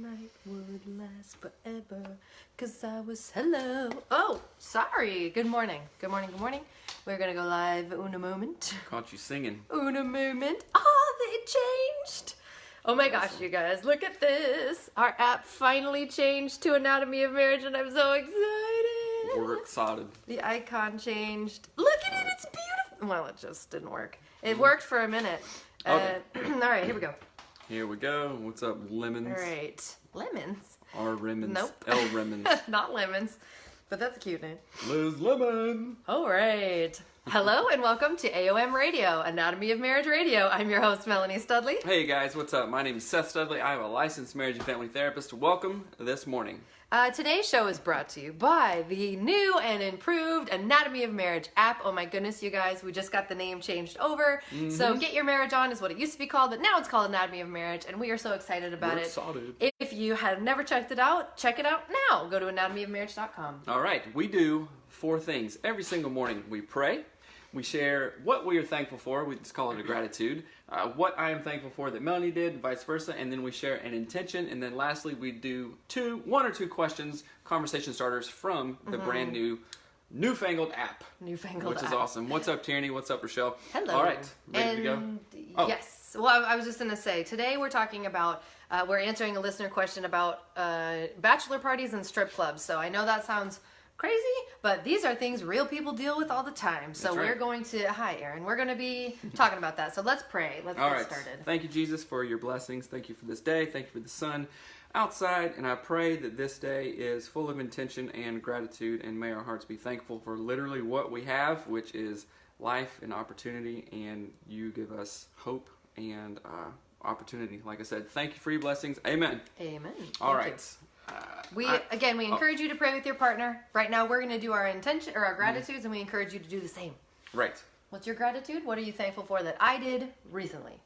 night would last forever, 'cause I was hello. Oh, sorry. Good morning. Good morning, good morning. We're gonna go live in a moment. Caught you singing. In a moment. Oh, it changed. Oh my gosh, you guys, look at this. Our app finally changed to Anatomy of Marriage, and I'm so excited. We're excited. The icon changed. Look at it, it's beautiful. Well, it just didn't work. It worked for a minute. Okay. All right, here we go. Here we go. What's up, lemons? All right. Lemons? R Remons. Nope. L Remons. Not lemons, but that's a cute name. Liz Lemon. All right. Hello and welcome to AOM Radio, Anatomy of Marriage Radio. I'm your host, Melanie Studley. Hey guys, what's up? My name is Seth Studley. I am a licensed marriage and family therapist. Welcome this morning. Today's show is brought to you by the new and improved Anatomy of Marriage app. Oh my goodness, you guys, we just got the name changed over. So Get Your Marriage On is what it used to be called, but now it's called Anatomy of Marriage, and we are so excited about it. Excited. If you have never checked it out, check it out now. Go to anatomyofmarriage.com. All right, we do 4 things. Every single morning we pray. We share what we are thankful for. We just call it a gratitude. What I am thankful for that Melanie did, vice versa. And then we share an intention. And then lastly, we do 1 or 2 questions, conversation starters from the brand new, newfangled app. Which is awesome. What's up, Tierney? What's up, Rochelle? Hello. All right, ready to go? Oh. Yes. Well, I was just going to say, today we're talking about, we're answering a listener question about bachelor parties and strip clubs. So I know that sounds crazy, but these are things real people deal with all the time. So we're going to, hi Aaron, we're going to be talking about that. So let's pray. Let's get started. Thank you, Jesus, for your blessings. Thank you for this day. Thank you for the sun outside. And I pray that this day is full of intention and gratitude, and may our hearts be thankful for literally what we have, which is life and opportunity, and you give us hope and opportunity. Like I said, thank you for your blessings. Amen. Amen. All right. We encourage you to pray with your partner. Right now, we're going to do our intention or our gratitudes, and we encourage you to do the same. Right. What's your gratitude? What are you thankful for that I did recently?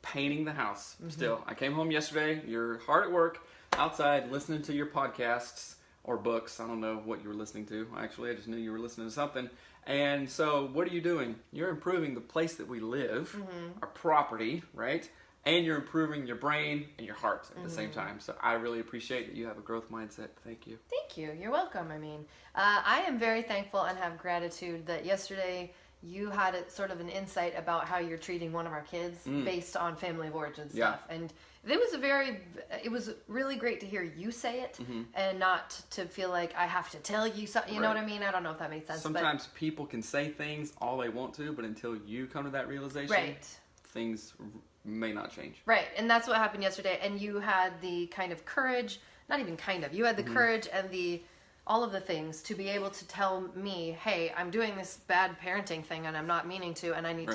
Painting the house. Still, I came home yesterday. You're hard at work outside listening to your podcasts or books. I don't know what you were listening to. Actually, I just knew you were listening to something. And so, what are you doing? You're improving the place that we live, our property, right? And you're improving your brain and your heart at the same time. So I really appreciate that you have a growth mindset. Thank you. Thank you. You're welcome. I mean, I am very thankful and have gratitude that yesterday you had sort of an insight about how you're treating one of our kids based on family of origin stuff. Yeah. And it was really great to hear you say it and not to feel like I have to tell you something. You know what I mean? I don't know if that makes sense. Sometimes people can say things all they want to, but until you come to that realization, things may not change. Right, and that's what happened yesterday. And you had the kind of courage, not even kind of, you had the courage and all of the things to be able to tell me, hey, I'm doing this bad parenting thing and I'm not meaning to, and I need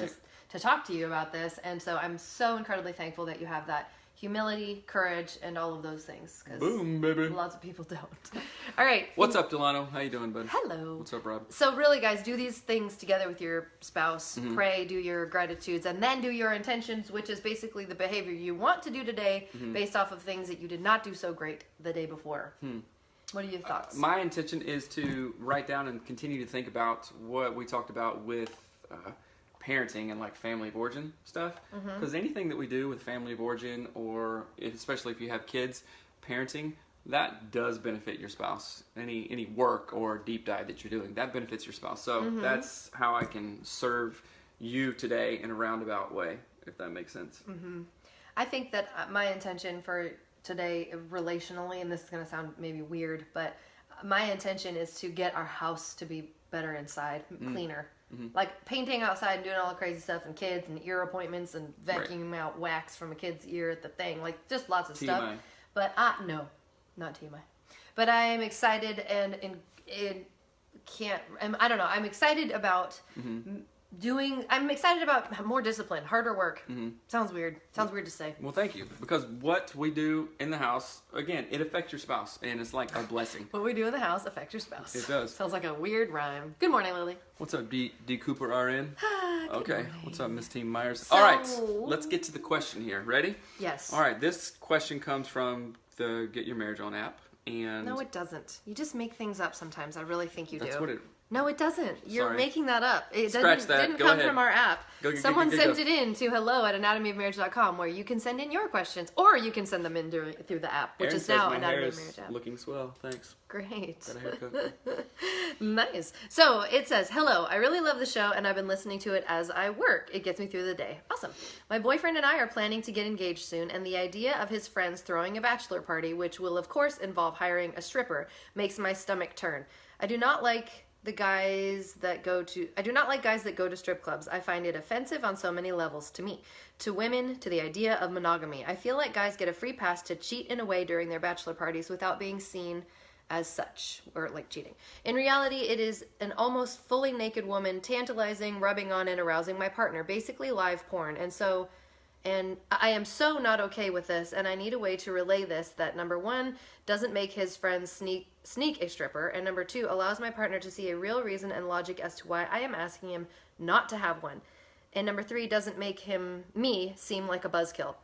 to talk to you about this. And so I'm so incredibly thankful that you have that humility, courage, and all of those things. Boom, baby. Lots of people don't. All right. What's up, Delano? How you doing, bud? Hello. What's up, Rob? So really, guys, do these things together with your spouse. Pray, do your gratitudes, and then do your intentions, which is basically the behavior you want to do today based off of things that you did not do so great the day before. What are your thoughts? My intention is to write down and continue to think about what we talked about with parenting and like family of origin stuff, because anything that we do with family of origin, or especially if you have kids, parenting, that does benefit your spouse. Any work or deep dive that you're doing, that benefits your spouse. So that's how I can serve you today in a roundabout way, if that makes sense. I think that my intention for today relationally, and this is going to sound maybe weird, but my intention is to get our house to be better inside, cleaner. Like painting outside and doing all the crazy stuff, and kids and ear appointments and vacuuming out wax from a kid's ear at the thing, like just lots of stuff. But no, not TMI. But I am excited and I don't know. I'm excited about I'm excited about more discipline, harder work. Sounds weird. Sounds weird to say. Well, thank you. Because what we do in the house, again, it affects your spouse, and it's like a blessing. What we do in the house affects your spouse. It does. Sounds like a weird rhyme. Good morning, Lily. What's up, D Cooper RN? Okay. Morning. What's up, Miss Team Myers? All right. Let's get to the question here. Ready? Yes. All right. This question comes from the Get Your Marriage On app. And no, it doesn't. You just make things up sometimes. I really think you do. That's what it No, it doesn't. You're Sorry. making that up. It Scratch that. didn't Go come ahead. from our app. Go. Someone sent it in to hello@anatomyofmarriage.com, where you can send in your questions, or you can send them in through the app, which Aaron is says now my Anatomy hair of is Marriage app. looking swell. Thanks. Great. Got a haircut. Nice. So it says, hello, I really love the show and I've been listening to it as I work. It gets me through the day. Awesome. My boyfriend and I are planning to get engaged soon, and the idea of his friends throwing a bachelor party, which will of course involve hiring a stripper, makes my stomach turn. I do not like guys that go to strip clubs. I find it offensive on so many levels, to me, to women, to the idea of monogamy. I feel like guys get a free pass to cheat in a way during their bachelor parties without being seen as such, or like cheating. In reality, it is an almost fully naked woman tantalizing, rubbing on, and arousing my partner, basically live porn. And I am so not okay with this, and I need a way to relay this that, number one, doesn't make his friends sneak a stripper, and number two, allows my partner to see a real reason and logic as to why I am asking him not to have one. And number three, doesn't make me seem like a buzzkill.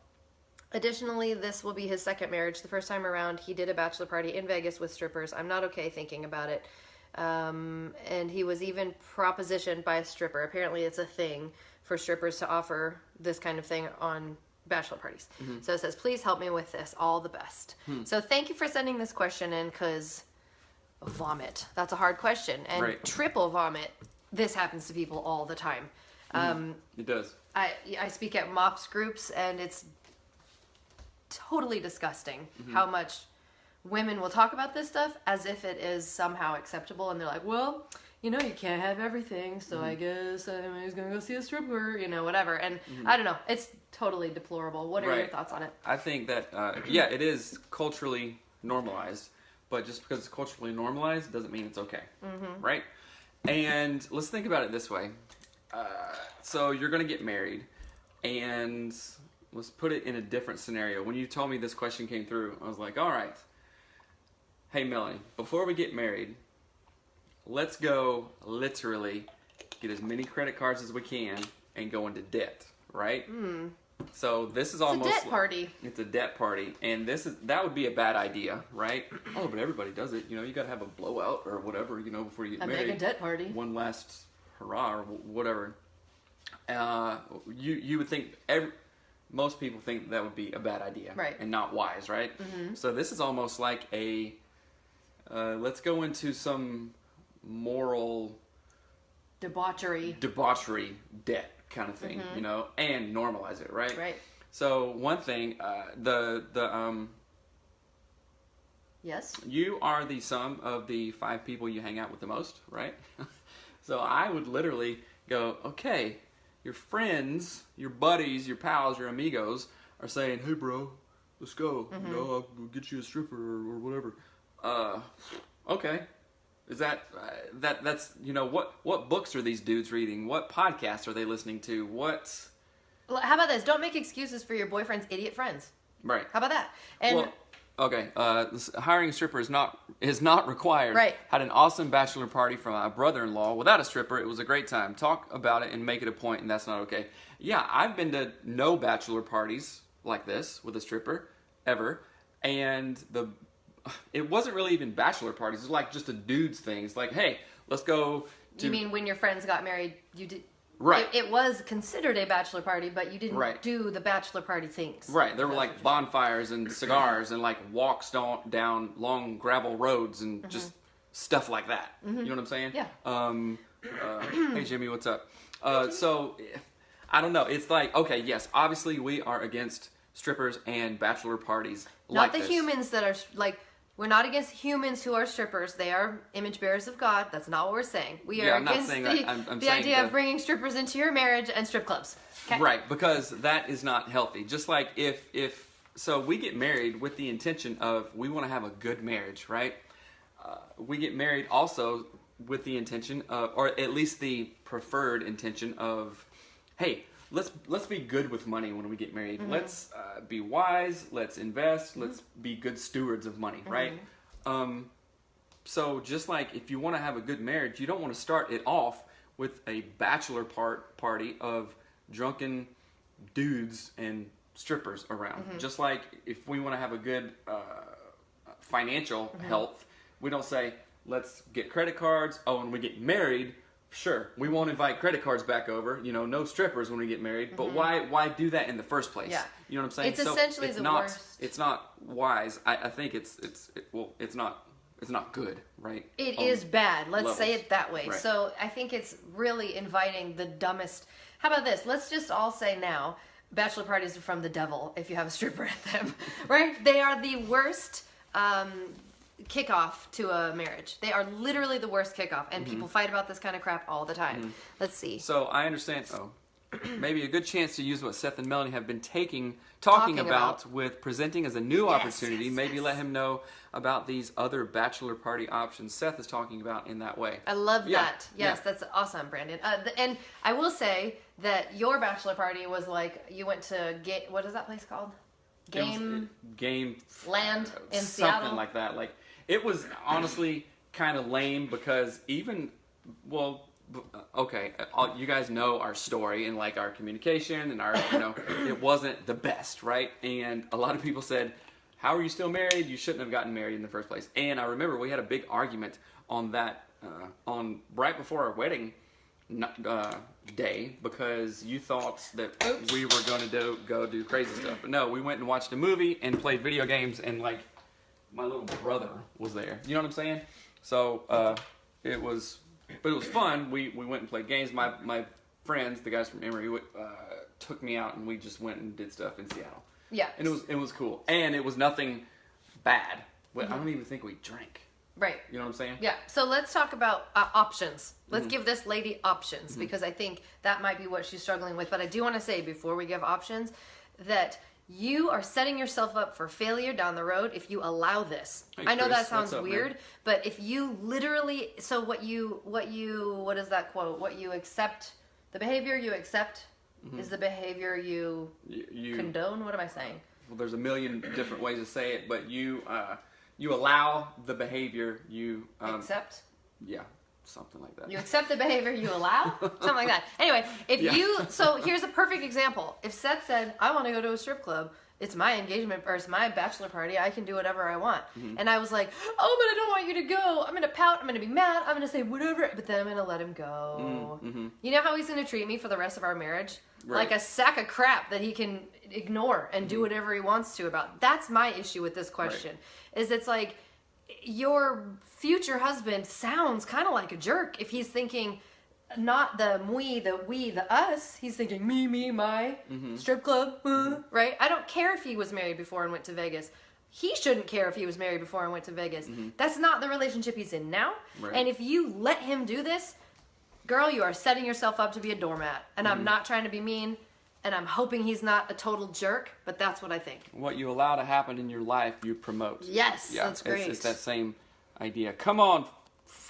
Additionally, this will be his second marriage. The first time around, he did a bachelor party in Vegas with strippers. I'm not okay thinking about it. And he was even propositioned by a stripper. Apparently, it's a thing for strippers to offer this kind of thing on bachelor parties. Mm-hmm. So it says, please help me with this. All the best. So thank you for sending this question in, because vomit. That's a hard question. And right. Triple vomit. This happens to people all the time. It does. I speak at MOPS groups, and it's totally disgusting how much women will talk about this stuff as if it is somehow acceptable, and they're like, well, you can't have everything, so I guess I'm just gonna go see a stripper, whatever. And I don't know, it's totally deplorable. What are your thoughts on it? I think that it is culturally normalized, but just because it's culturally normalized doesn't mean it's okay, right? And let's think about it this way. So you're gonna get married, and let's put it in a different scenario. When you told me this question came through, I was like, all right, hey Melanie, before we get married, let's go literally get as many credit cards as we can and go into debt, right? So this is almost a debt party. It's a debt party, and that would be a bad idea, right? Oh, but everybody does it. You got to have a blowout or whatever, before you get married. A mega debt party. One last hurrah or whatever. You would think most people think that would be a bad idea, right? And not wise, right? So this is almost like a let's go into some moral debauchery debt kind of thing, and normalize it, right? Right. So one thing, yes, you are the sum of the 5 people you hang out with the most, right? So I would literally go, okay, your friends, your buddies, your pals, your amigos are saying, hey bro, let's go, I'll get you a stripper or whatever. Okay. Is that's what books are these dudes reading? What podcasts are they listening to? Well, how about this? Don't make excuses for your boyfriend's idiot friends. Right. How about that? And okay. Hiring a stripper is not required. Right. Had an awesome bachelor party for my brother-in-law without a stripper. It was a great time. Talk about it and make it a point, and that's not okay. Yeah, I've been to no bachelor parties like this with a stripper ever, and it wasn't really even bachelor parties. It was like just a dude's thing. It's like, hey, let's go to... You mean when your friends got married, you did... Right. It was considered a bachelor party, but you didn't do the bachelor party things. Right. There were like bonfires and cigars and like walks down long gravel roads and just stuff like that. You know what I'm saying? Yeah. Hey, Jimmy, what's up? So, I don't know. It's like, okay, yes, obviously we are against strippers and bachelor parties Not like the this. humans that are like... We're not against humans who are strippers. They are image bearers of God. That's not what we're saying. We are against the idea of bringing strippers into your marriage and strip clubs. Okay? Right, because that is not healthy. Just like if so we get married with the intention of we want to have a good marriage, right? We get married also with the intention of, or at least the preferred intention of, hey, let's be good with money when we get married. Let's be wise. Let's invest. Let's be good stewards of money, right? So just like if you want to have a good marriage, you don't want to start it off with a bachelor party of drunken dudes and strippers around. Just like if we want to have a good financial health, we don't say, let's get credit cards. Oh, when we get married, sure, we won't invite credit cards back over. No strippers when we get married. But why do that in the first place? Yeah. You know what I'm saying? It's essentially the worst. It's not wise. I think it's not good, right? It is bad. Let's say it that way. Right. So I think it's really inviting the dumbest. How about this? Let's just all say now, bachelor parties are from the devil if you have a stripper at them, right? They are the worst kickoff to a marriage. They are literally the worst kickoff, and people fight about this kind of crap all the time. Let's see. So I understand. Maybe a good chance to use what Seth and Melanie have been talking about with presenting as a new opportunity. Maybe let him know about these other bachelor party options Seth is talking about in that way. I love that. Yes, that's awesome, Brandon. And I will say that your bachelor party was like, you went to, what is that place called? Game Land in Seattle? Something like that. Like, it was honestly kind of lame because okay, you guys know our story and like our communication and our, it wasn't the best, right? And a lot of people said, how are you still married? You shouldn't have gotten married in the first place. And I remember we had a big argument on that, on right before our wedding day, because you thought that we were going to go do crazy stuff. But no, we went and watched a movie and played video games, and like my little brother was there. You know what I'm saying? So it was fun. We went and played games. My friends, the guys from Emory, took me out, and we just went and did stuff in Seattle. Yeah. And it was cool. And it was nothing bad. I don't even think we drank. Right. You know what I'm saying? Yeah. So let's talk about options. Let's give this lady options, because I think that might be what she's struggling with. But I do want to say, before we give options, that you are setting yourself up for failure down the road if you allow this. Hey, I know Chris, that sounds what's up, weird, man? but if you literally, so what is that quote? What you accept, the behavior you accept is the behavior you condone. What am I saying? Well, there's a million different ways to say it, but you allow the behavior you Accept? Yeah, something like that. You accept the behavior you allow? Something like that. Anyway, so here's a perfect example. If Seth said, I want to go to a strip club, it's my engagement, or it's my bachelor party, I can do whatever I want. And I was like, oh, but I don't want you to go. I'm going to pout, I'm going to be mad, I'm going to say whatever, but then I'm going to let him go. You know how he's going to treat me for the rest of our marriage? Right. Like a sack of crap that he can ignore and do whatever he wants to about. That's my issue with this question. Is it's like, your future husband sounds kind of like a jerk if he's thinking not the we, the us. He's thinking me, my strip club, right? I don't care if he was married before and went to Vegas. He shouldn't care if he was married before and went to Vegas. That's not the relationship he's in now. Right. And if you let him do this, girl, you are setting yourself up to be a doormat. And I'm not trying to be mean. And I'm hoping he's not a total jerk, but that's what I think. What you allow to happen in your life, you promote. Yes, that's great. It's that same idea. Come on.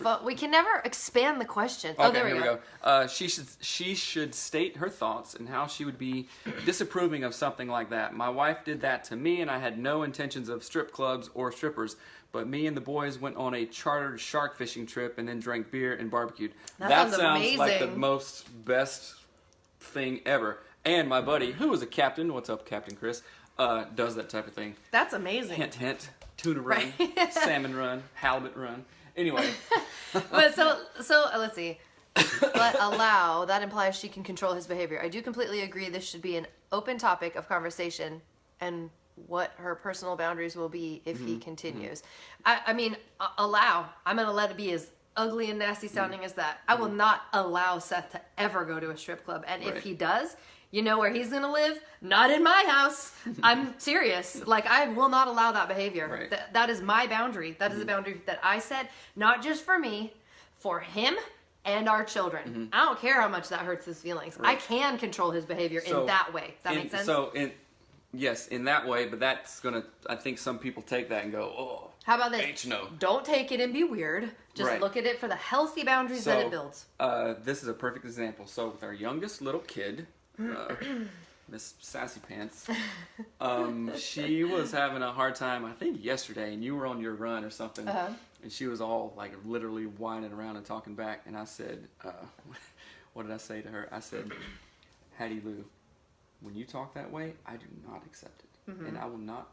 But we can never expand the question. Okay, there we go. She should state her thoughts and how she would be disapproving of something like that. My wife did that to me, and I had no intentions of strip clubs or strippers. But me and the boys went on a chartered shark fishing trip and then drank beer and barbecued. That sounds like the best thing ever. And my buddy, who was a captain, what's up, Captain Chris, does that type of thing. That's amazing. Hint, hint. Tuna run, salmon run, halibut run. Anyway. But so let's see. Allow, that implies she can control his behavior. I do completely agree this should be an open topic of conversation and what her personal boundaries will be if he continues. I mean, allow. I'm going to let it be as ugly and nasty sounding as that. I will not allow Seth to ever go to a strip club. And if he does, you know where he's going to live? Not in my house. I'm serious. Like, I will not allow that behavior. Right. That is my boundary. That is a boundary that I set, not just for me, for him and our children. I don't care how much that hurts his feelings. Right. I can control his behavior in that way. That makes sense? Yes, in that way, but that's going to, I think some people take that and go, oh, how about this? H-no. Don't take it and be weird. Just look at it for the healthy boundaries that it builds. This is a perfect example. So with our youngest little kid, Miss Sassy Pants, she was having a hard time, I think yesterday, and you were on your run or something, and she was all like literally whining around and talking back, and I said, what did I say to her? I said, Hattie Lou, when you talk that way, I do not accept it, and I will not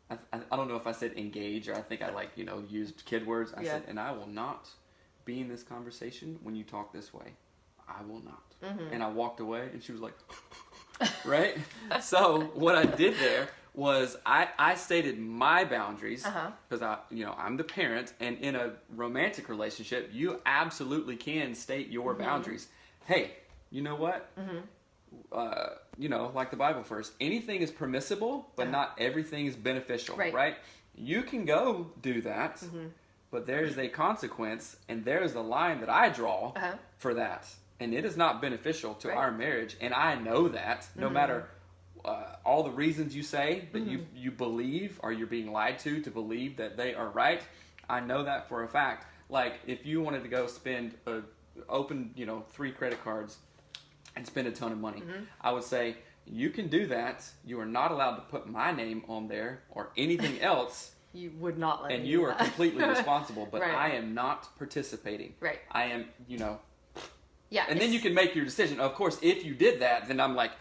I don't know if I said engage or I think I used kid words. I said, and I will not be in this conversation when you talk this way. I will not. Mm-hmm. And I walked away and she was like, right? So what I did there was I stated my boundaries because I'm the parent, and in a romantic relationship, you absolutely can state your boundaries. Hey, you know what? Like the Bible first, anything is permissible, but not everything is beneficial, right? You can go do that, but there is a consequence, and there is a line that I draw for that, and it is not beneficial to our marriage, and I know that no matter all the reasons you say that you believe or you're being lied to believe that they are right, I know that for a fact. Like if you wanted to go spend open 3 credit cards and spend a ton of money, I would say you can do that. You are not allowed to put my name on there or anything else. You would not let me and you do are that. completely responsible, but I am not participating. Right. I am, Yeah. And then you can make your decision. Of course, if you did that, then I'm like,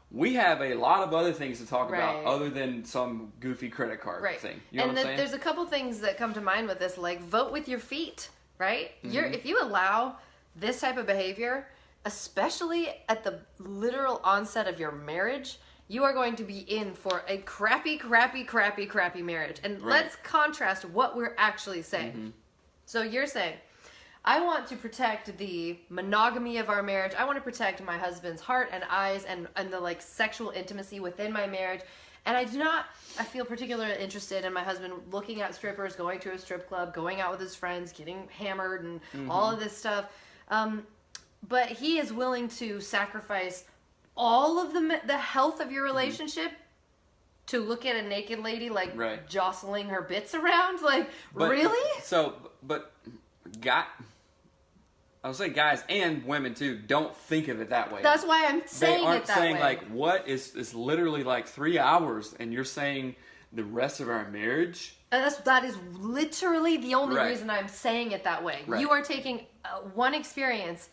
we have a lot of other things to talk about other than some goofy credit card thing. You know what I'm saying? There's a couple things that come to mind with this, like vote with your feet, right? If you allow this type of behavior, especially at the literal onset of your marriage, you are going to be in for a crappy marriage. And let's contrast what we're actually saying. So you're saying, I want to protect the monogamy of our marriage. I want to protect my husband's heart and eyes and the sexual intimacy within my marriage. And I feel particularly interested in my husband looking at strippers, going to a strip club, going out with his friends, getting hammered and all of this stuff. But he is willing to sacrifice all of the health of your relationship to look at a naked lady jostling her bits around. Really? I would say guys and women too don't think of it that way. That's why I'm saying they aren't it that saying way. What is literally 3 hours, and you're saying the rest of our marriage. And that is literally the only reason I'm saying it that way. You are taking one experience,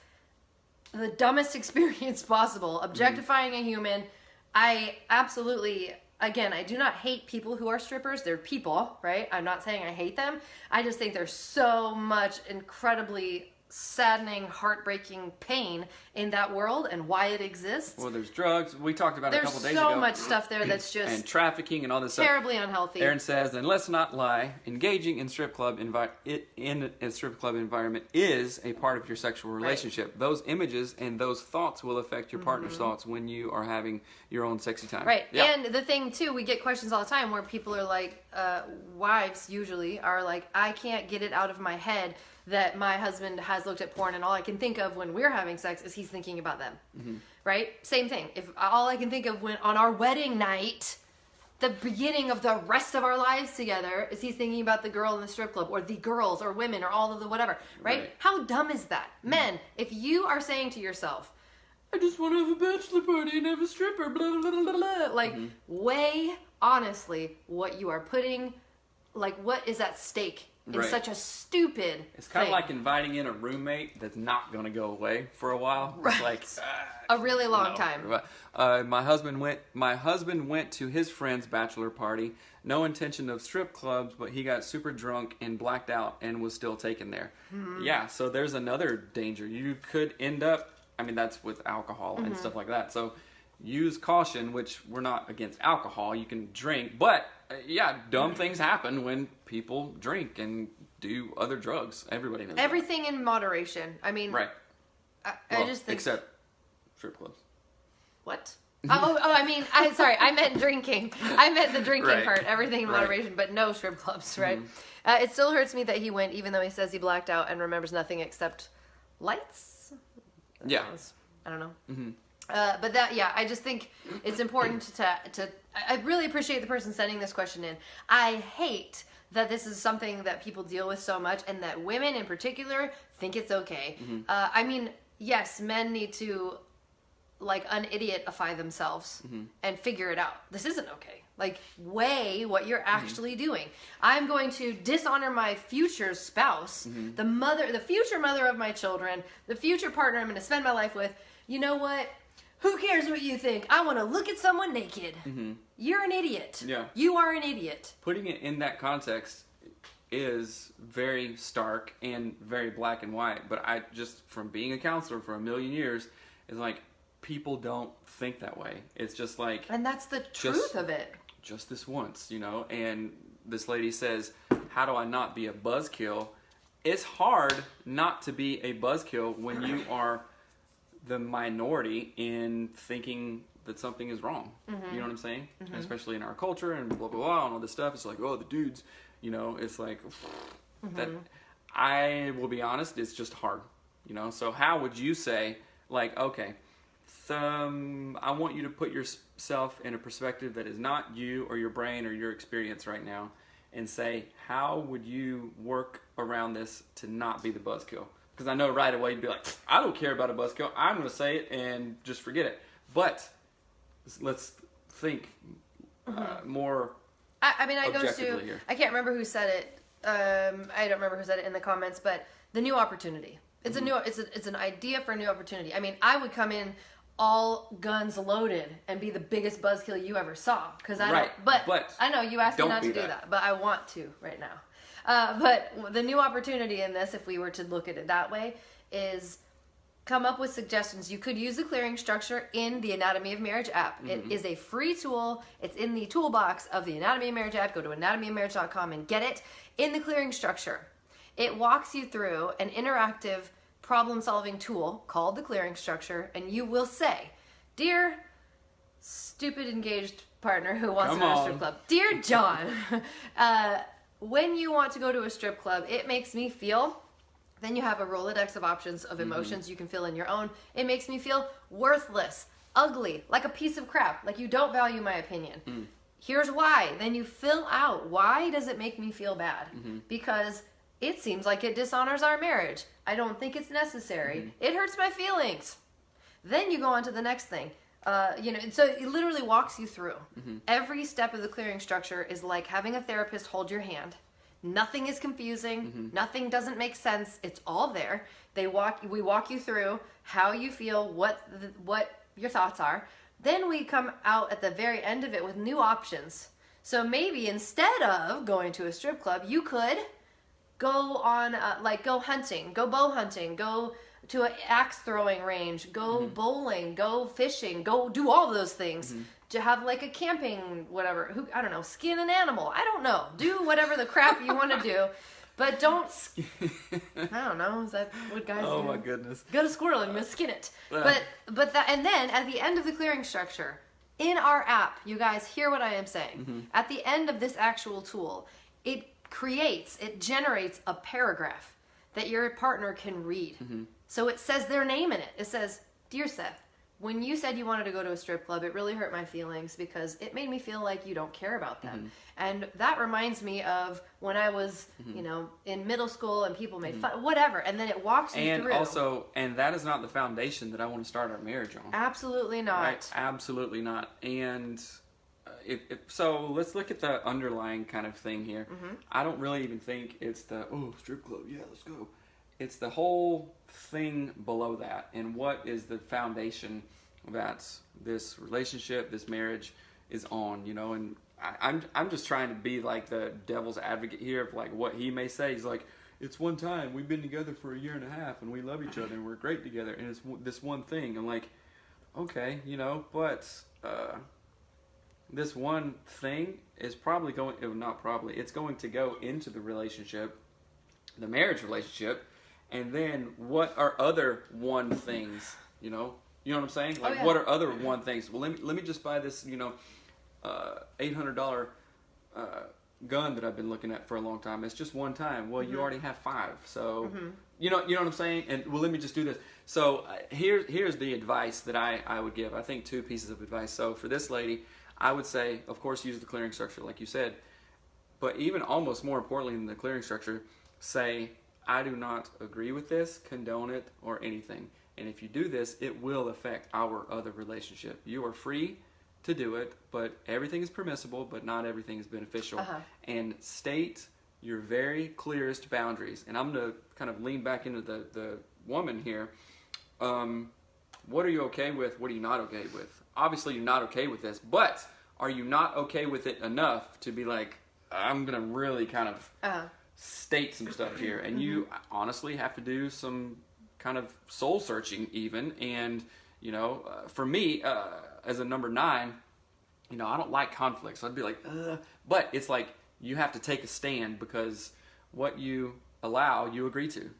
the dumbest experience possible, objectifying a human. I absolutely, again, I do not hate people who are strippers. They're people, right? I'm not saying I hate them. I just think there's so much incredibly saddening, heartbreaking pain in that world and why it exists. Well, there's drugs. We talked about it a couple days ago. There's so much stuff there that's just and trafficking and all this terribly stuff. Unhealthy. Aaron says, and let's not lie, engaging in in a strip club environment is a part of your sexual relationship. Those images and those thoughts will affect your partner's thoughts when you are having your own sexy time. Right. Yeah. And the thing too, we get questions all the time where people are like, wives usually are like, I can't get it out of my head that my husband has looked at porn and all I can think of when we're having sex is he's thinking about them. Right? Same thing. If all I can think of when on our wedding night, the beginning of the rest of our lives together, is he's thinking about the girl in the strip club or the girls or women or all of the whatever. Right? How dumb is that? Men, if you are saying to yourself, I just want to have a bachelor party and have a stripper, blah, blah, blah, blah, blah. Weigh honestly what you are putting, what is at stake in such a stupid It's kind of thing. like inviting in a roommate that's not going to go away for a while. Right. It's a really long time. My husband went to his friend's bachelor party. No intention of strip clubs, but he got super drunk and blacked out and was still taken there. Yeah, so there's another danger. You could end up, that's with alcohol and stuff like that. So use caution, which we're not against alcohol. You can drink, but dumb things happen when people drink and do other drugs. Everybody knows Everything in moderation. Right. I just think... Except strip clubs. What? Sorry, I meant drinking. I meant the drinking part. Everything in moderation, but no strip clubs, right? It still hurts me that he went, even though he says he blacked out and remembers nothing except lights. Yeah. I don't know. But I just think it's important to I really appreciate the person sending this question in. I hate that this is something that people deal with so much and that women in particular think it's okay. Yes, men need to unidiot-ify themselves and figure it out. This isn't okay. Weigh what you're actually doing. I'm going to dishonor my future spouse, the future mother of my children, the future partner I'm going to spend my life with. You know what? Who cares what you think? I want to look at someone naked. You're an idiot. Yeah. You are an idiot. Putting it in that context is very stark and very black and white. But I just, from being a counselor for a million years, is like, people don't think that way. It's just like... And that's the truth of it. Just this once, you know? And this lady says, how do I not be a buzzkill? It's hard not to be a buzzkill when you are the minority in thinking that something is wrong. You know what I'm saying? Especially in our culture and blah, blah, blah, and all this stuff. It's like, oh, the dudes, you know, it's like, that. I will be honest, it's just hard, you know? So how would you say, like, okay, I want you to put yourself in a perspective that is not you or your brain or your experience right now, and say, how would you work around this to not be the buzzkill? Because I know right away you'd be like, I don't care about a buzzkill. I'm going to say it and just forget it. But let's think more I mean, I go objectively to, here. I can't remember who said it. I don't remember who said it in the comments, but the new opportunity. It's it's an idea for a new opportunity. I mean, I would come in all guns loaded and be the biggest buzzkill you ever saw. Because I don't, but I know you asked me not to do that, but I want to right now. But the new opportunity in this, if we were to look at it that way, is come up with suggestions. You could use the clearing structure in the Anatomy of Marriage app. It is a free tool. It's in the toolbox of the Anatomy of Marriage app. Go to anatomyofmarriage.com and get it. In the clearing structure, it walks you through an interactive problem-solving tool called the clearing structure, and you will say, dear stupid engaged partner who wants to go to a strip club, dear John, when you want to go to a strip club, it makes me feel, then you have a Rolodex of options of emotions you can fill in your own. It makes me feel worthless, ugly, like a piece of crap, like you don't value my opinion. Here's why. Then you fill out, why does it make me feel bad? Because it seems like it dishonors our marriage. I don't think it's necessary. It hurts my feelings. Then you go on to the next thing. You know, so it literally walks you through. Every step of the clearing structure is like having a therapist hold your hand. Nothing is confusing. Nothing doesn't make sense. It's all there. We walk you through how you feel, what your thoughts are. Then we come out at the very end of it with new options. So maybe instead of going to a strip club, you could go on, go hunting, go bow hunting, go to an axe throwing range, go bowling, go fishing, go do all those things. To have like a camping, whatever, I don't know, skin an animal. I don't know. Do whatever the crap you want to do. But don't, I don't know, is that what guys do? Oh my goodness. Got a squirrel and you skin it. But that, and then at the end of the clearing structure, in our app, you guys hear what I am saying. At the end of this actual tool, it generates a paragraph that your partner can read. So it says their name in it. It says, dear Seth, when you said you wanted to go to a strip club, it really hurt my feelings because it made me feel like you don't care about them. And that reminds me of when I was, you know, in middle school and people made fun, whatever. And then it walks you through. And that is not the foundation that I want to start our marriage on. Absolutely not. Right? Absolutely not. And so let's look at the underlying kind of thing here. I don't really even think it's the, strip club, yeah, let's go. It's the whole thing below that, and what is the foundation that this relationship, this marriage is on, you know. And I'm just trying to be like the devil's advocate here of like what he may say. He's like, it's one time, we've been together for 1.5 years and we love each other and we're great together and it's this one thing. I'm like, okay, you know, but this one thing is probably it's going to go into the relationship, the marriage relationship. And then what are other one things, you know? You know what I'm saying? Like, what are other one things? Well, let me just buy this, you know, $800 gun that I've been looking at for a long time. It's just one time. Well, you already have 5. So, you know what I'm saying? And, well, let me just do this. So, here's the advice that I would give. I think 2 pieces of advice. So, for this lady, I would say, of course, use the clearing structure, like you said. But even almost more importantly than the clearing structure, say, I do not agree with this, condone it, or anything. And if you do this, it will affect our other relationship. You are free to do it, but everything is permissible, but not everything is beneficial. And state your very clearest boundaries. And I'm going to kind of lean back into the woman here. what are you okay with? What are you not okay with? Obviously, you're not okay with this, but are you not okay with it enough to be like, I'm going to really kind of state some stuff here? And you honestly have to do some kind of soul searching even. And, you know, for me, as a number 9, you know, I don't like conflict. So I'd be like, but it's like you have to take a stand because what you allow, you agree to.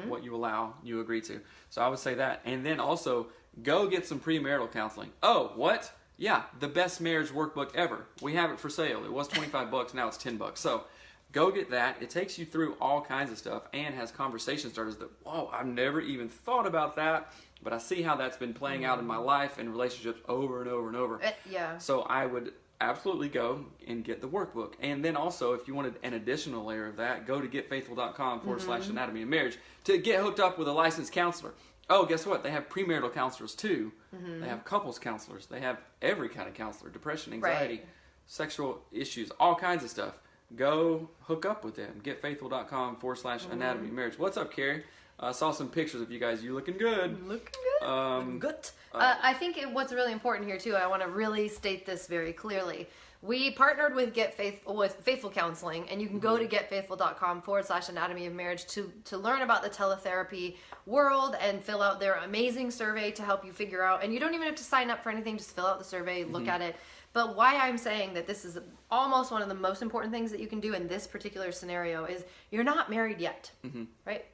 What you allow, you agree to. So I would say that. And then also go get some premarital counseling. Oh, what? Yeah, the best marriage workbook ever. We have it for sale. It was $25, now it's $10. So go get that. It takes you through all kinds of stuff and has conversation starters that, whoa, I've never even thought about that, but I see how that's been playing out in my life and relationships over and over and over. Yeah. So I would absolutely go and get the workbook. And then also, if you wanted an additional layer of that, go to getfaithful.com/anatomy of marriage to get hooked up with a licensed counselor. Oh, guess what? They have premarital counselors too. They have couples counselors. They have every kind of counselor, depression, anxiety, sexual issues, all kinds of stuff. Go hook up with them. Getfaithful.com/anatomy of marriage. What's up, Carrie? I saw some pictures of you guys. You looking good. Looking good. Good. I think what's really important here too, I want to really state this very clearly. We partnered with Faithful Counseling, and you can go to getfaithful.com/anatomy of marriage to learn about the teletherapy world and fill out their amazing survey to help you figure out. And you don't even have to sign up for anything; just fill out the survey, look at it. But why I'm saying that this is almost one of the most important things that you can do in this particular scenario is you're not married yet, right?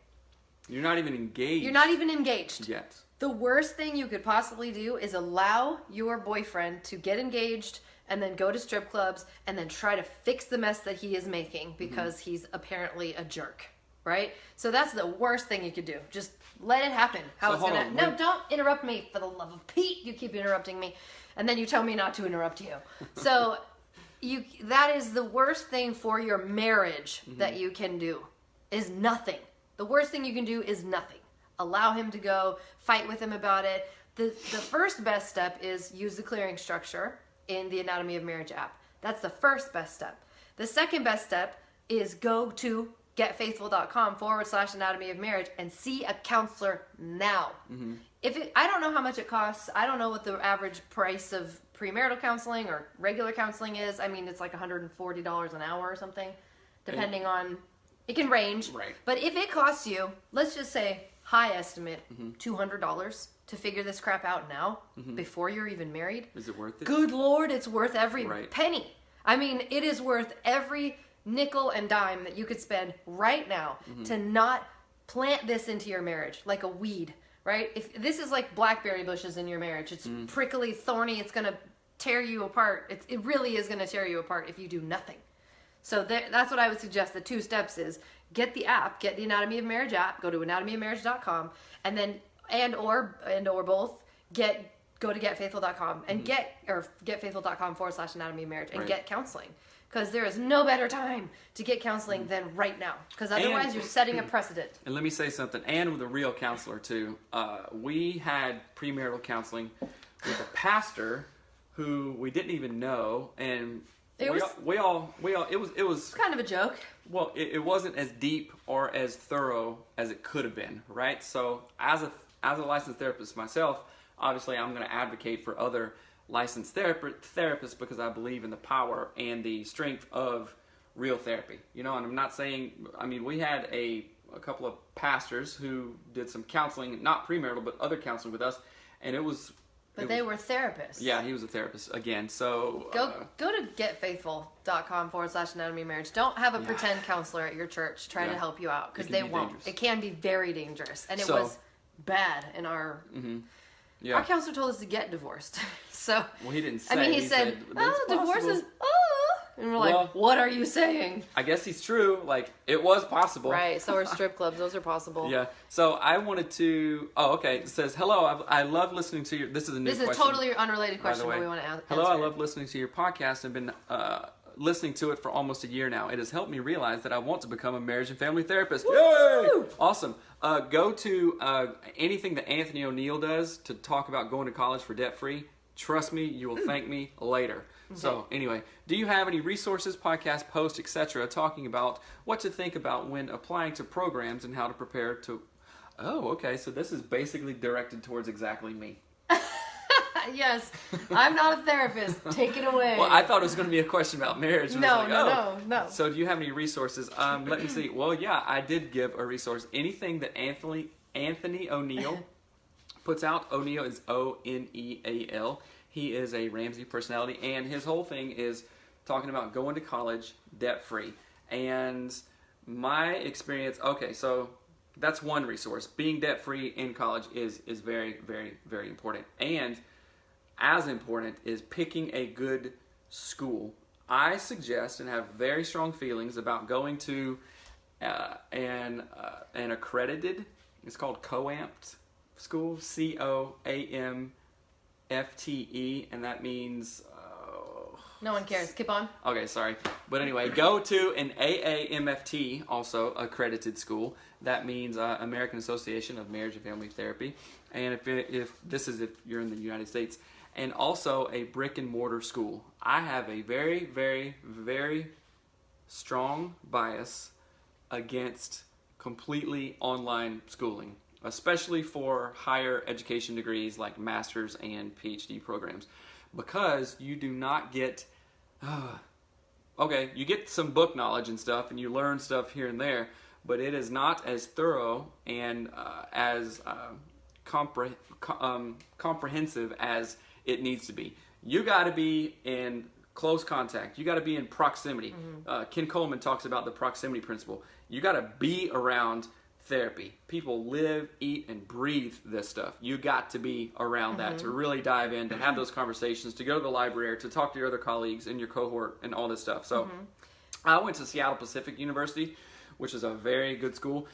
You're not even engaged. You're not even engaged yet. The worst thing you could possibly do is allow your boyfriend to get engaged and then go to strip clubs and then try to fix the mess that he is making because he's apparently a jerk, right? So that's the worst thing you could do. Just let it happen. No, don't interrupt me, for the love of Pete. You keep interrupting me. And then you tell me not to interrupt you. So that is the worst thing for your marriage that you can do is nothing. The worst thing you can do is nothing. Allow him to go, fight with him about it. The first best step is use the clearing structure in the Anatomy of Marriage app. That's the first best step. The second best step is go to getfaithful.com/anatomy of marriage and see a counselor now. I don't know how much it costs. I don't know what the average price of premarital counseling or regular counseling is. I mean, it's like $140 an hour or something, depending on, it can range. Right. But if it costs you, let's just say, high estimate, $200 to figure this crap out now, before you're even married. Is it worth it? Good Lord, it's worth every penny. I mean, it is worth every nickel and dime that you could spend right now to not plant this into your marriage like a weed, right? If this is like blackberry bushes in your marriage, it's prickly, thorny, it's going to tear you apart. It really is going to tear you apart if you do nothing. So that's what I would suggest. The 2 steps is get the app, get the Anatomy of Marriage app, go to anatomyofmarriage.com, and then or both go to getfaithful.com and getfaithful.com/anatomy of marriage and get counseling. Because there is no better time to get counseling than right now. Because otherwise you're setting a precedent. And let me say something, and with a real counselor too. We had premarital counseling with a pastor who we didn't even know, and it was kind of a joke. Well, it wasn't as deep or as thorough as it could have been, right? So as a licensed therapist myself, obviously I'm going to advocate for other licensed therapists because I believe in the power and the strength of real therapy. You know, and I'm not saying, I mean, we had a couple of pastors who did some counseling, not premarital, but other counseling with us, and it was... But they were therapists. Yeah, he was a therapist again. So go to getfaithful.com/anatomy of marriage. Don't have a pretend counselor at your church trying to help you out because they won't. Dangerous. It can be very dangerous, and it was bad in our. Yeah. Our counselor told us to get divorced. So well, he didn't say. I mean, he said divorce is and we're like, what are you saying? I guess he's true. Like, it was possible. Right. So are strip clubs. Those are possible. Yeah. So I wanted to. Oh, okay. It says, hello. I love listening to your. This is a new question. This is a totally unrelated question, but we want to answer. Hello. I love listening to your podcast and been listening to it for almost a year now. It has helped me realize that I want to become a marriage and family therapist. Woo! Yay! Awesome. Go to anything that Anthony O'Neill does to talk about going to college for debt free. Trust me, you will thank me later. Okay. So anyway, do you have any resources, podcasts, posts, etc., talking about what to think about when applying to programs and how to prepare to Oh, okay. So this is basically directed towards exactly me. Yes, I'm not a therapist. Take it away. Well, I thought it was going to be a question about marriage. And I was like, No. So do you have any resources? Let me see. Well, yeah, I did give a resource. Anything that Anthony O'Neill puts out. O'Neill is Oneal. He is a Ramsey personality, and his whole thing is talking about going to college debt-free. And my experience, okay, so that's one resource. Being debt-free in college is very, very, very important. And as important is picking a good school. I suggest and have very strong feelings about going to an accredited, it's called COAMFTE school, COAMFTE, and that means... No one cares. Keep on. Okay, sorry. But anyway, go to an AAMFT, also accredited school. That means American Association of Marriage and Family Therapy. And if you're in the United States, and also a brick and mortar school. I have a very, very, very strong bias against completely online schooling, especially for higher education degrees like master's and PhD programs, because you do not get, you get some book knowledge and stuff, and you learn stuff here and there, but it is not as thorough and as comprehensive as it needs to be. You got to be in close contact. You got to be in proximity. Ken Coleman talks about the proximity principle. You got to be around therapy. People live, eat, and breathe this stuff. You got to be around that to really dive in, to have those conversations, to go to the library, to talk to your other colleagues in your cohort, and all this stuff. So I went to Seattle Pacific University, which is a very good school.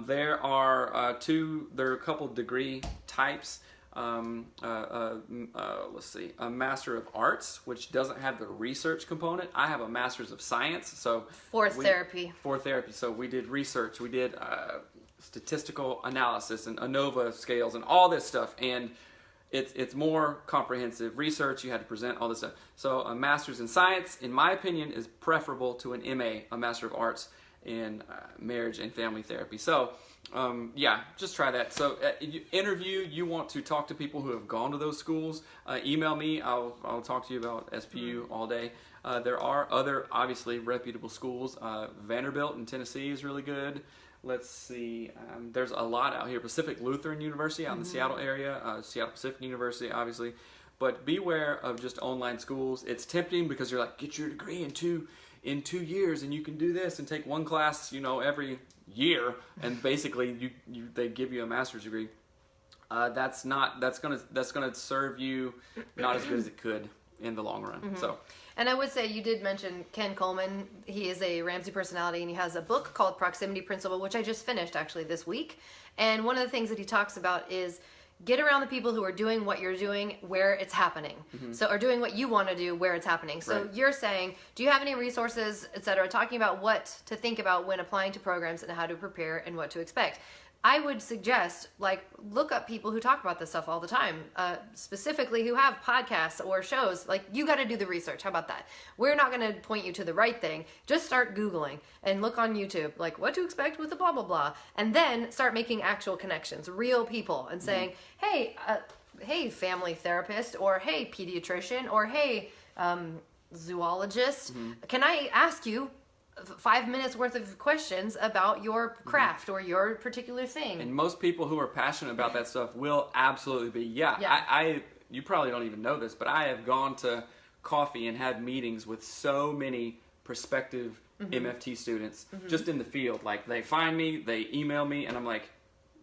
There are a couple degree types. Let's see, a Master of Arts, which doesn't have the research component. I have a Master's of Science, so For therapy. So we did research, we did statistical analysis and ANOVA scales and all this stuff, and it's more comprehensive research. You had to present all this stuff. So a Master's in Science, in my opinion, is preferable to an MA, a Master of Arts in marriage and family therapy. So just try that. So you want to talk to people who have gone to those schools, email me. I'll talk to you about SPU all day. There are other obviously reputable schools. Vanderbilt in Tennessee is really good. Let's see, there's a lot out here. Pacific Lutheran University out in the Seattle area, Seattle Pacific University obviously, but beware of just online schools. It's tempting because you're like, get your degree in 2 years and you can do this and take one class, every year, and basically they give you a master's degree. That's gonna serve you not as good as it could in the long run. So. And I would say you did mention Ken Coleman. He is a Ramsey personality, and he has a book called Proximity Principle, which I just finished actually this week. And one of the things that he talks about is get around the people who are doing what you're doing where it's happening. So, or doing what you want to do where it's happening. So Right. You're saying, do you have any resources, etc., talking about what to think about when applying to programs and how to prepare and what to expect. I would suggest, look up people who talk about this stuff all the time, specifically who have podcasts or shows. You got to do the research. How about that? We're not going to point you to the right thing. Just start Googling and look on YouTube, what to expect with the blah, blah, blah. And then start making actual connections, real people, and saying, hey, family therapist, or hey, pediatrician, or hey, zoologist, can I ask you 5 minutes worth of questions about your craft or your particular thing? And most people who are passionate about that stuff will absolutely be. You probably don't even know this, but I have gone to coffee and had meetings with so many prospective MFT students just in the field. They find me, they email me, and I'm like,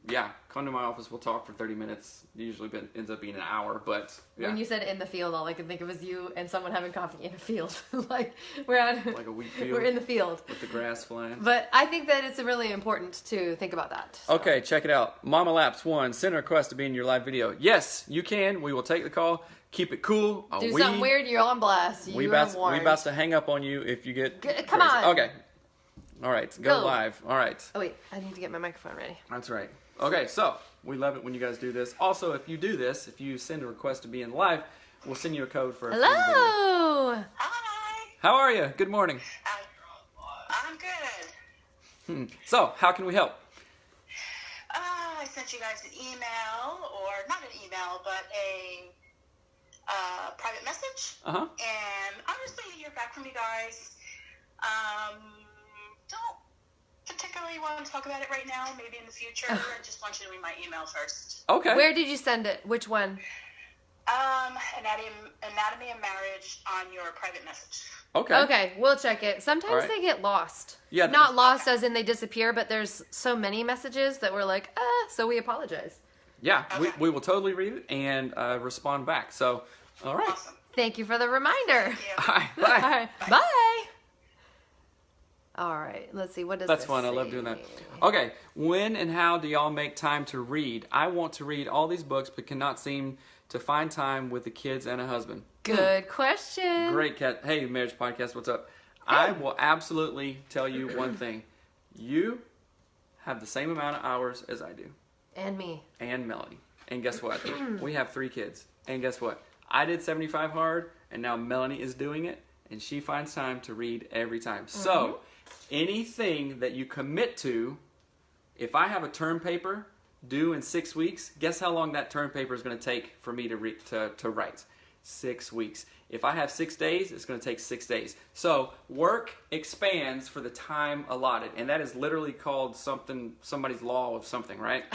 yeah, come to my office, we'll talk for 30 minutes. Usually ends up being an hour, but yeah. When you said in the field, all I could think of was you and someone having coffee in a field. We're like a wheat field. We're in the field. With the grass flying. But I think that it's really important to think about that. So. Okay, check it out. Mama Laps 1, send a request to be in your live video. Yes, you can. We will take the call. Keep it cool. Do something weird, you're on blast. We about to hang up on you if you get Come crazy. on. Okay. All right, go live. All right. Oh, wait, I need to get my microphone ready. That's right. Okay, so we love it when you guys do this. Also, if you do this, if you send a request to be in live, we'll send you a code for a free video. Hello. Hi. How are you? Good morning. I'm good. So, how can we help? sent you guys an email, or not an email, but a private message. Uh-huh. And I'm just waiting to hear back from you guys. Don't particularly want to talk about it right now. Maybe in the future. I just want you to read my email first. Okay. Where did you send it? Which one? Anatomy of Marriage on your private message. Okay. Okay, we'll check it. Sometimes Alright. they get lost. Yeah. Not lost as in they disappear, but there's so many messages that we're like, so we apologize. Yeah, Okay. we will totally read it and respond back. So, all right. Awesome. Thank you for the reminder. Thank you. All right, All bye. right, bye. All right, let's see. What does That's this fun. I love say? doing that. Okay, when and how do y'all make time to read? I want to read all these books, but cannot seem to find time with the kids and a husband. Good question. Great cat. Hey, Marriage Podcast, what's up? I will absolutely tell you one thing. You have the same amount of hours as I do. And me. And Melanie. And guess what? We have 3 kids. And guess what? I did 75 hard, and now Melanie is doing it, and she finds time to read every time. So, anything that you commit to, if I have a term paper due in 6 weeks, guess how long that term paper is going to take for me to write? 6 weeks. If I have 6 days, it's going to take 6 days. So work expands for the time allotted, and that is literally called somebody's law of something, right?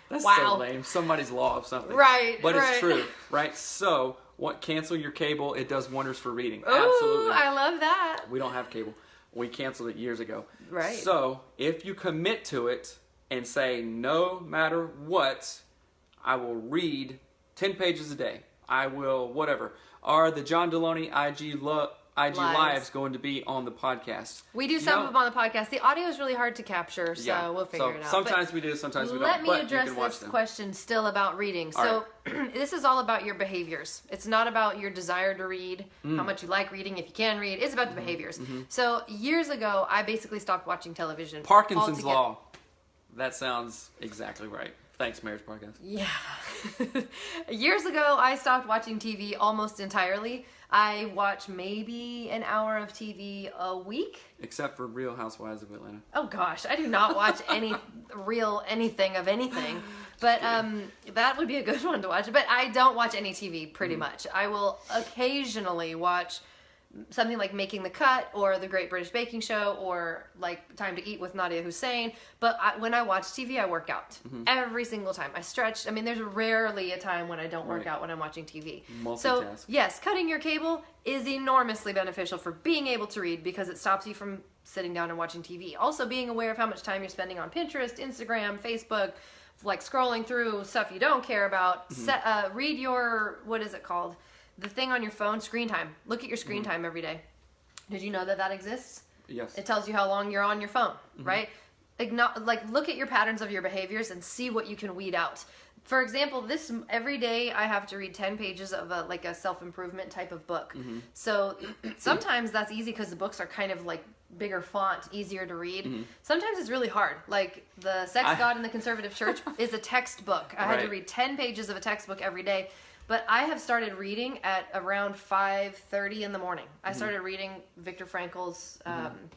That's Wow. so lame. Somebody's law of something. Right, But right. it's true, right? So cancel your cable. It does wonders for reading. Ooh, Absolutely. I love that. We don't have cable. We canceled it years ago. Right. So if you commit to it and say, no matter what, I will read 10 pages a day. I will whatever. Are the John Deloney IG Lives going to be on the podcast? We do some of them on the podcast. The audio is really hard to capture, so we'll figure it out. Sometimes we do, sometimes we don't. Let me but you address can watch this them. question still about reading. All So this is all about your behaviors. It's not about your desire to read, how much you like reading, if you can read. It's about the behaviors. So years ago, I basically stopped watching television. Parkinson's altogether. Law. That sounds exactly right. Thanks, Marriage Podcast. Yeah. Years ago, I stopped watching TV almost entirely. I watch maybe an hour of TV a week. Except for Real Housewives of Atlanta. Oh gosh, I do not watch anything of anything. But that would be a good one to watch. But I don't watch any TV pretty much. I will occasionally watch something like Making the Cut or The Great British Baking Show or like Time to Eat with Nadia Hussein. But when I watch TV, I work out every single time. I stretch. I mean, there's rarely a time when I don't work out when I'm watching TV. So Multitask. yes, cutting your cable is enormously beneficial for being able to read because it stops you from sitting down and watching TV. Also being aware of how much time you're spending on Pinterest, Instagram, Facebook, like scrolling through stuff you don't care about. Read your, what is it called? The thing on your phone, screen time. Look at your screen time every day. Did you know that exists? Yes. It tells you how long you're on your phone, right? Look at your patterns of your behaviors and see what you can weed out. For example, every day I have to read 10 pages of a self-improvement type of book. So sometimes that's easy because the books are kind of like bigger font, easier to read. Sometimes it's really hard. Like the Sex, God, and the Conservative Church is a textbook. I had to read 10 pages of a textbook every day. But I have started reading at around 5:30 in the morning. I started reading Viktor Frankl's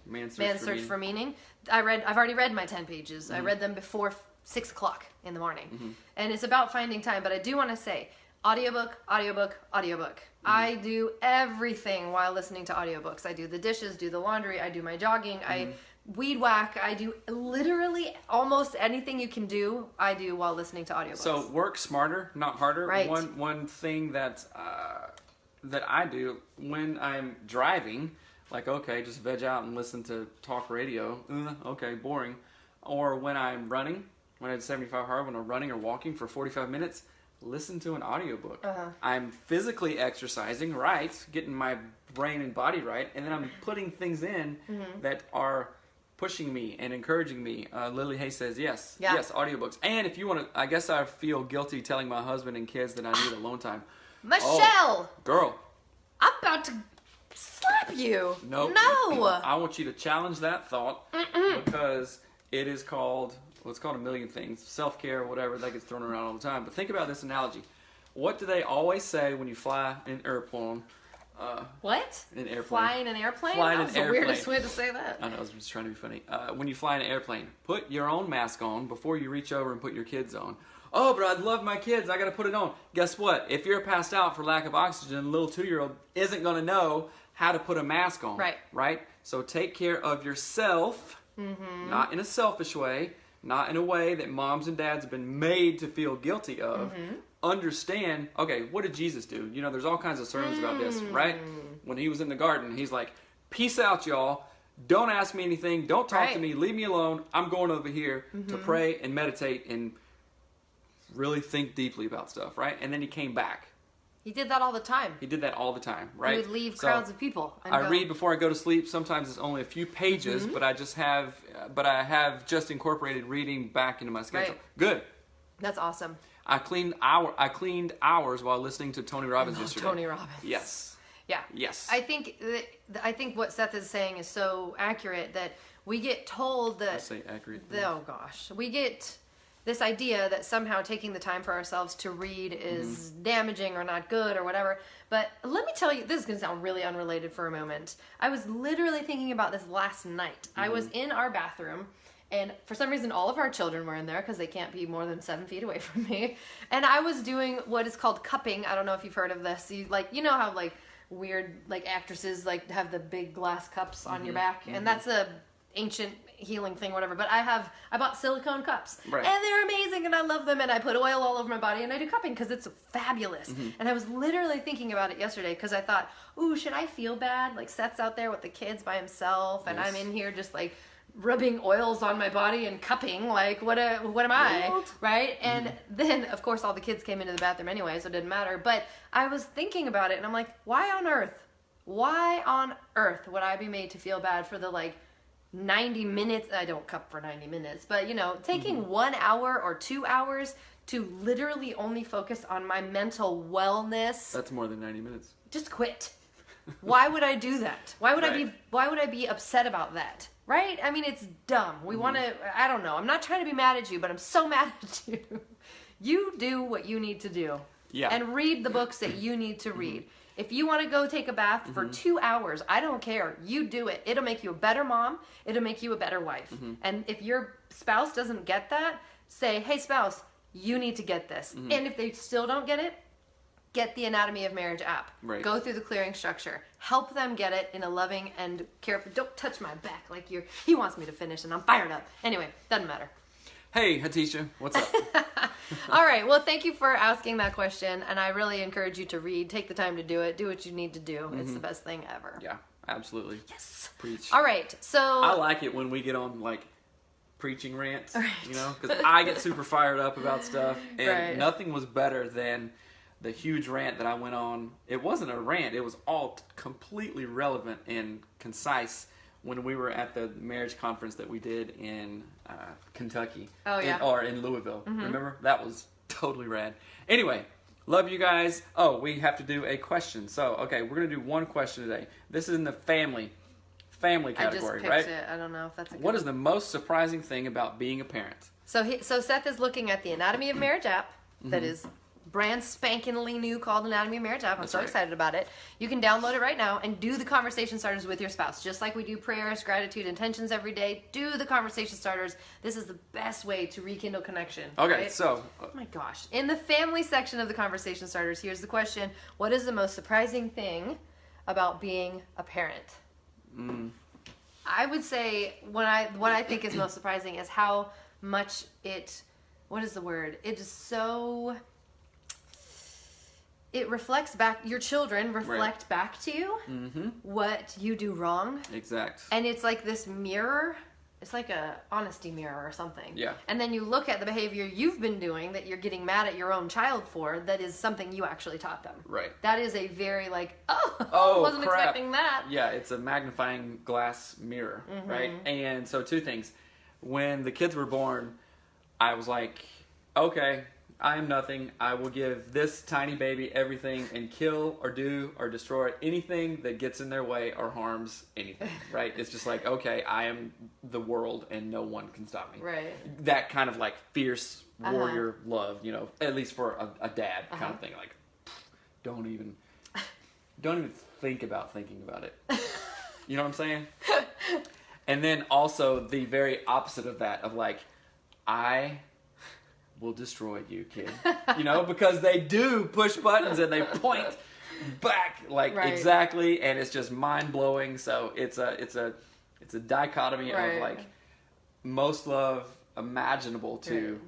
Man's Search for Meaning. I've already read my 10 pages. I read them before 6 o'clock in the morning. And it's about finding time. But I do want to say, audiobook. I do everything while listening to audiobooks. I do the dishes, do the laundry, I do my jogging, I weed whack. I do literally almost anything you can do, I do while listening to audiobooks. So work smarter, not harder. Right. One thing that I do when I'm driving, like okay, just veg out and listen to talk radio. Okay, boring. Or when I'm running, when I did 75 hard, when I'm running or walking for 45 minutes, listen to an audiobook. I'm physically exercising, right, getting my brain and body right, and then I'm putting things in that are pushing me and encouraging me. Lily Hay says yes, yes, audiobooks. And if you want to, I guess I feel guilty telling my husband and kids that I need alone time. Michelle! Girl. I'm about to slap you. No. No. I want you to challenge that thought because it is called, well, it's called a million things. Self-care, whatever, that gets thrown around all the time. But think about this analogy. What do they always say when you fly in an airplane? What? An airplane. Fly in an airplane? Fly in That was an the airplane. weirdest way to say that. I know, I was just trying to be funny. When you fly in an airplane, put your own mask on before you reach over and put your kids on. Oh, but I love my kids. I got to put it on. Guess what? If you're passed out for lack of oxygen, a little 2-year-old isn't going to know how to put a mask on. Right. Right? So take care of yourself, not in a selfish way, not in a way that moms and dads have been made to feel guilty of. Understand, okay, what did Jesus do? You know, there's all kinds of sermons about this, right? When he was in the garden, he's like, peace out, y'all. Don't ask me anything. Don't talk to me. Leave me alone. I'm going over here to pray and meditate and really think deeply about stuff, right? And then he came back. He did that all the time. He did that all the time, right? He would leave crowds of people. And I read before I go to sleep. Sometimes it's only a few pages, but I have just incorporated reading back into my schedule. Right. Good. That's awesome. I cleaned hours while listening to Tony Robbins yesterday. Tony Robbins. Yes. Yeah. Yes. I think what Seth is saying is so accurate that we get told that. I say accurate. Oh gosh, we get this idea that somehow taking the time for ourselves to read is damaging or not good or whatever. But let me tell you, this is going to sound really unrelated for a moment. I was literally thinking about this last night. I was in our bathroom, and for some reason all of our children were in there because they can't be more than 7 feet away from me. And I was doing what is called cupping. I don't know if you've heard of this. You know how like weird like actresses like have the big glass cups on your back, and that's a ancient healing thing, whatever. But I bought silicone cups, right, and they're amazing, and I love them, and I put oil all over my body, and I do cupping because it's fabulous. And I was literally thinking about it yesterday because I thought, ooh, should I feel bad? Like Seth's out there with the kids by himself, and I'm in here just like rubbing oils on my body and cupping. Like what am I? Right? And then of course all the kids came into the bathroom anyway, so it didn't matter. But I was thinking about it, and I'm like, why on earth would I be made to feel bad for the like 90 minutes? I don't cup for 90 minutes, but you know, taking 1 hour or 2 hours to literally only focus on my mental wellness. That's more than 90 minutes. Just quit. Why would I do that? Why would I be upset about that? Right? I mean, it's dumb. We want to, I don't know. I'm not trying to be mad at you, but I'm so mad at you. You do what you need to do. Yeah. And read the books that you need to read. If you want to go take a bath for 2 hours, I don't care. You do it. It'll make you a better mom. It'll make you a better wife. And if your spouse doesn't get that, say, hey, spouse, you need to get this. And if they still don't get it, get the Anatomy of Marriage app. Right. Go through the clearing structure. Help them get it in a loving and careful. Don't touch my back like he wants me to finish and I'm fired up. Anyway, doesn't matter. Hey, Hatisha, what's up? All right. Well, thank you for asking that question. And I really encourage you to read. Take the time to do it. Do what you need to do. It's the best thing ever. Yeah, absolutely. Yes. Preach. All right. So I like it when we get on like preaching rants, you know, because I get super fired up about stuff, and nothing was better than the huge rant that I went on. It wasn't a rant. It was all completely relevant and concise when we were at the marriage conference that we did in Kentucky. Oh, yeah. Or in Louisville. Remember? That was totally rad. Anyway, love you guys. Oh, we have to do a question. So, okay, we're going to do one question today. This is in the family category, I just picked right? it. I don't know if that's a good What is the most surprising thing about being a parent? So Seth is looking at the Anatomy of Marriage app that is brand spankingly new, called Anatomy of Marriage app. I'm so excited about it. You can download it right now and do the conversation starters with your spouse. Just like we do prayers, gratitude, intentions every day, do the conversation starters. This is the best way to rekindle connection. Okay, right? so... oh my gosh. In the family section of the conversation starters, here's the question. What is the most surprising thing about being a parent? I would say what I think is most surprising is how much what is the word? It is so... it reflects back, your children reflect back to you what you do wrong. Exact. And it's like this mirror. It's like a honesty mirror or something. Yeah. And then you look at the behavior you've been doing that you're getting mad at your own child for, that is something you actually taught them. Right. That is a very like, wasn't crap. expecting that. Yeah, it's a magnifying glass mirror, right? And so 2 things. When the kids were born, I was like, okay, I am nothing. I will give this tiny baby everything and kill or do or destroy anything that gets in their way or harms anything, right? It's just like, okay, I am the world and no one can stop me. Right. That kind of like fierce warrior love, you know, at least for a dad kind of thing. Like, don't even think about thinking about it. You know what I'm saying? And then also the very opposite of that, of like, I will destroy you, kid. You know, because they do push buttons and they point back like exactly, and it's just mind blowing. So it's a dichotomy of like most love imaginable to.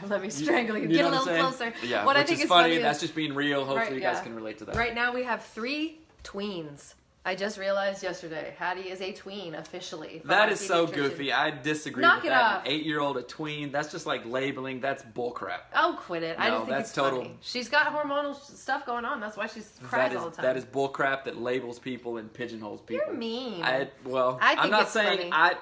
Let me strangle you. You Get know a little what I'm closer. Yeah, what which I think is is funny. funny That's is, just being real. Hopefully you guys can relate to that. Right now we have 3 tweens. I just realized yesterday, Hattie is a tween officially. That is so goofy. I disagree Knock with it that. off. An 8-year-old, a tween, that's just like labeling. That's bullcrap. Oh, quit it. I No, just think that's it's total- funny. She's got hormonal stuff going on. That's why she cries all the time. That is bullcrap that labels people and pigeonholes people. You're mean. I think I'm not it's saying funny.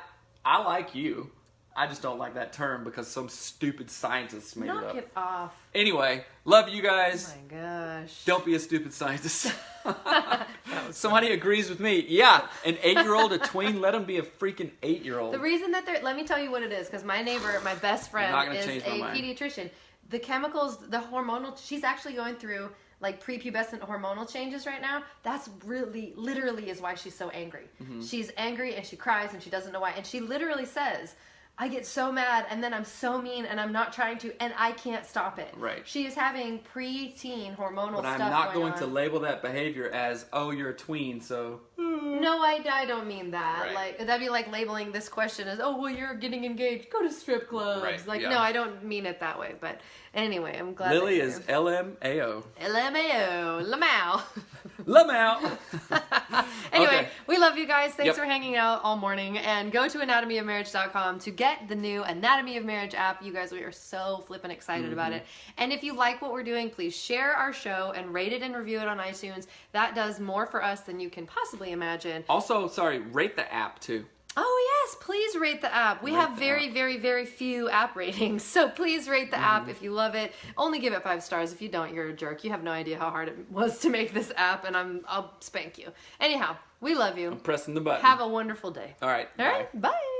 I like you. I just don't like that term because some stupid scientists made it Knock up. it off. Anyway, love you guys. Oh my gosh. Don't be a stupid scientist. Somebody agrees with me. Yeah, an 8-year-old, a tween, let them be a freaking 8-year-old. The reason that they're, let me tell you what it is, because my neighbor, my best You're not friend, gonna is change a my mind. pediatrician. The chemicals, the hormonal, she's actually going through like prepubescent hormonal changes right now. That's really, literally is why she's so angry. Mm-hmm. She's angry and she cries and she doesn't know why. And she literally says, I get so mad and then I'm so mean and I'm not trying to and I can't stop it. Right. She is having preteen hormonal But stuff I'm not going going to on. label that behavior as, oh, you're a tween, so... No, I don't mean that. Right. Like that'd be like labeling this question as, oh, well, you're getting engaged. Go to strip clubs. Right, Like, yeah. no, I don't mean it that way. But anyway, I'm glad. Lily that is LMAO. LMAO, Lamau. Lamau. Anyway, Okay. we love you guys. Thanks Yep. for hanging out all morning. And go to anatomyofmarriage.com to get the new Anatomy of Marriage app. You guys, we are so flippin' excited about Mm-hmm. it. And if you like what we're doing, please share our show and rate it and review it on iTunes. That does more for us than you can possibly imagine. Also, sorry, rate the app, too. Oh, yes, please rate the app. We Rate have the very, app. very, very few app ratings. So please rate the app if you love it. Only give it 5 stars. If you don't, you're a jerk. You have no idea how hard it was to make this app, and I'll spank you. Anyhow, we love you. I'm pressing the button. Have a wonderful day. All right. All right, bye.